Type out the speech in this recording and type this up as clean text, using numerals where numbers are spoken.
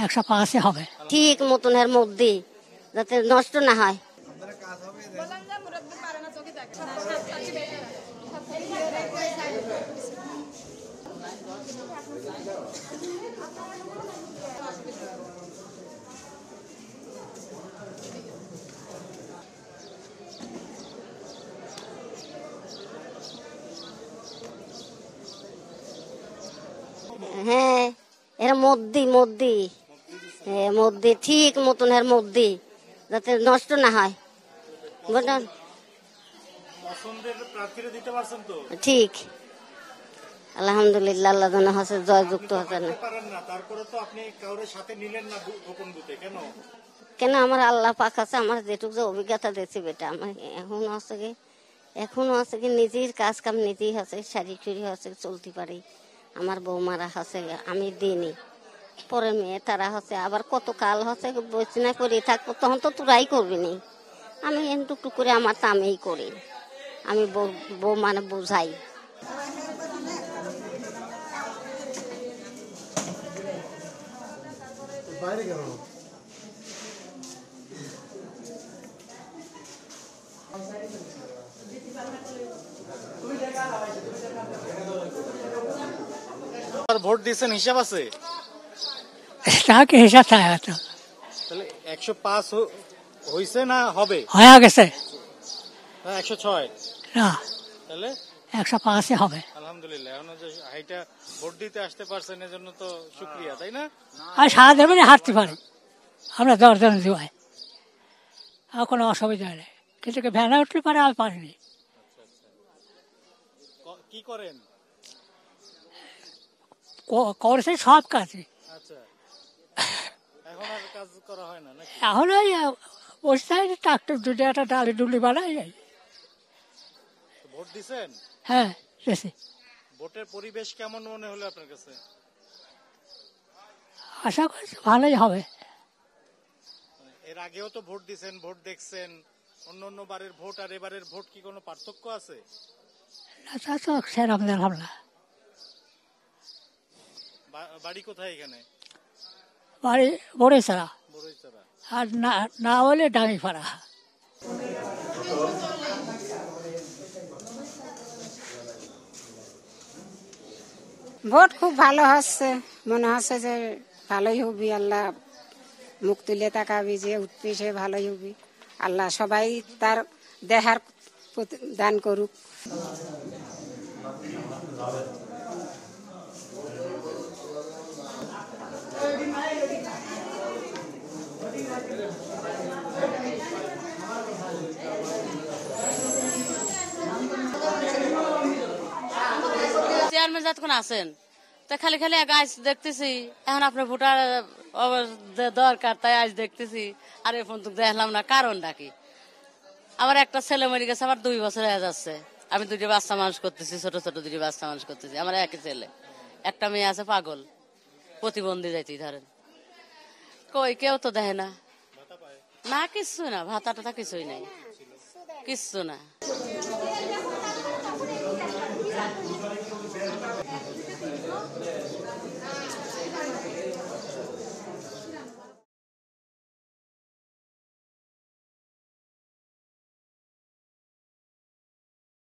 105 হবে। ঠিক মতনের মধ্যে যাতে নষ্ট না হয়। হ্যাঁ, এর মধ্যে ঠিক মতনের মধ্যে যাতে নষ্ট না হয়। ঠিক আলহামদুলিল্লাহ, আল্লাহ যেন হচ্ছে জয়যুক্ত হচ্ছে না। কেন আমার আল্লাহ পাক আছে, আমার যেটুকু যে অভিজ্ঞতা দিয়েছে বেটা, আমার এখনো আছে কি নিজের কাজ কাম নিজেই আছে, শাড়ি টুড়ি হচ্ছে চলতে পারি। আমার বৌমারা হচ্ছে আমি দিইনি, পরে মেয়ে তারা হচ্ছে আবার কত কাল হচ্ছে বসনা করে থাকবো, তখন তো তোরাই করবি নি। আমি টুকটুক করে আমার তো আমিই করি, আমি বউ মানে বোঝাই। ভোট দিয়েছেন হিসাব আছে? তাকে হিসাব থাকে তো। তাহলে 105 হইছে না হবে? হয়ে গেছে 106 না, তাহলে 105 হবে। আলহামদুলিল্লাহ, এখন যে হাইটা ভোট দিতে আসতে পারছেন এজন্য তো শুকরিয়া, তাই না? আর সারা দেবেন হাঁটতে পারি আমরা 10 জন জুয়াই, আর কোনো অসুবিধা নেই। কিন্তু ভ্যানে উঠতে পারে, আমি পারিনি। কি করেন? করেছে সব কাজই। আচ্ছা, এখন আর কাজ করা হয় না নাকি? এখন ওই বসে থাকি, ট্রাক্টর দুটো একটা ডালি ডুলি বানাই। ভোট দিছেন? হ্যাঁ দিয়েছি। ভোটের পরিবেশ কেমন মনে হলো আপনার কাছে? আশা করছি ভালোই হবে। এর আগেও তো ভোট দিছেন, ভোট দেখছেন, অন্য বারের ভোট আর এবারের ভোট কি কোনো পার্থক্য আছে? না, তো সেরকম দেখলাম না। বাড়ি কোথায় এখানে? বাড়ি বড়ইছড়া, বড়ইছড়া। আর না হলে ডাঙ্গিপাড়া। ভোট খুব ভালো হচ্ছে, মনে হচ্ছে যে ভালোই হবি। আল্লাহ মুখ তুলে তাকাবি, যে উঠবি সে ভালোই হবি। আল্লাহ সবাই তার দেহার দান করুক। চেয়ারম্যান যতক্ষণ আছেন তা খালি আজ দেখতেছি, এখন আপনার ভোটার দরকার তাই আজ দেখতেছি, আর এখন তো দেখলাম না। কারণটা কি? আমার একটা ছেলে মরে গেছে, আমার 2 বছর হয়ে যাচ্ছে। আমি 2টি বাচ্চা মানুষ করতেছি, ছোট 2টি বাচ্চা মানুষ করতেছি। আমার একই ছেলে, একটা মেয়ে আছে পাগল, প্রতিবন্ধী যাইতে ধরেন। কই কেউ তো দেখে না, না কিচ্ছু না, ভাতা টাতা কিছুই নাই, কিচ্ছু না।